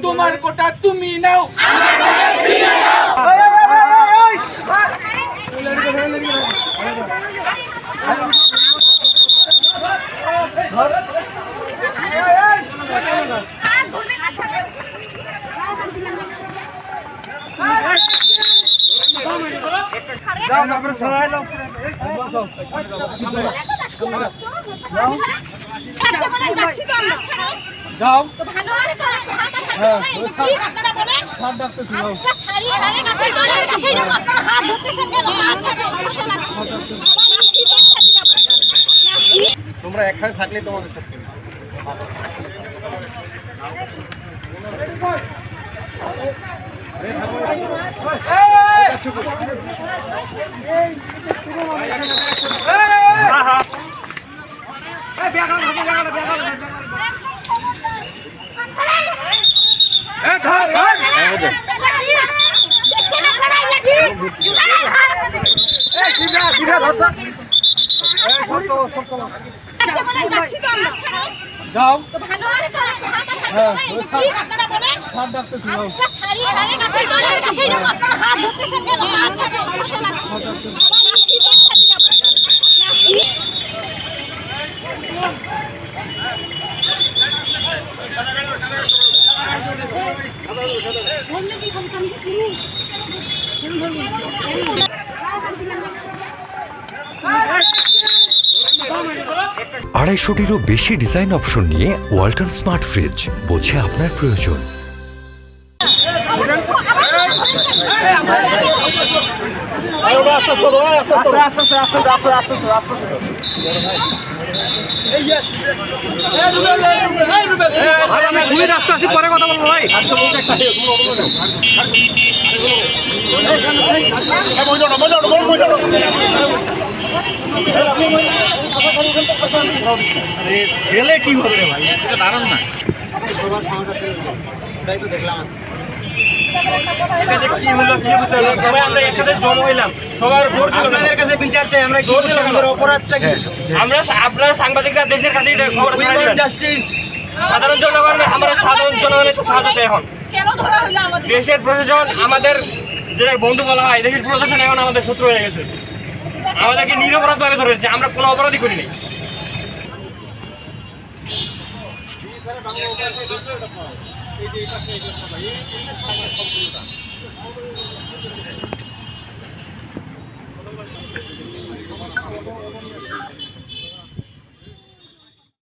তোমার কোটা তুমি নাও। যাও তো ভালো করে চালাচ্ছ কি আপনারা বলেন হাত ডাকতেছি আচ্ছা ছাড়িয়ে আরে কাছে গেলে কাছে যাও আপনারা হাত ধরতেছেন কেন আচ্ছা সমস্যা লাগছে তোমরা একসাথে থাকলে তোমাদের সাথে যাও তো ভালো করে চালাচ্ছ কি আপনারা বলেন হাত ডাকতেছি আচ্ছা ছাড়িয়ে আরে কাছে গেলে কাছে যাও আপনারা হাত ধরতেছেন কেন আচ্ছা সমস্যা লাগছে আড়াইশোটিরও বেশি ডিজাইন অপশন নিয়ে ওয়ালটন স্মার্ট ফ্রিজ, বোঝে আপনার প্রয়োজন। রাস্তা আছে, পরে কথা বলবো ভাই। ঠেলে কি হবে রে ভাই, এটা দাঁড়ান না। তো দেখলাম কি হলো কি বুঝতে পারলাম, সবাই আমরা একসাথে জমা হইলাম, সবার আপনাদের কাছে বিচার চাই। আমরা আমাদের অপরাধটা কি? আমরা আপনারা সাংবাদিকরা দেশের কাছে খবর ছড়াই দিবেন। জাস্টিস সাধারণ জনগণ, আমরা সাধারণ জনগণের সাহায্যে এখন কেন ধরা হলো আমাদের? দেশের প্রশাসন আমাদের যেটা বন্ধু বলা হয়, দেশের প্রশাসন এখন আমাদের শত্রু হয়ে গেছে। আমাদেরকে নিরপরাধভাবে ধরেছে, আমরা কোনো অপরাধী করি নাই।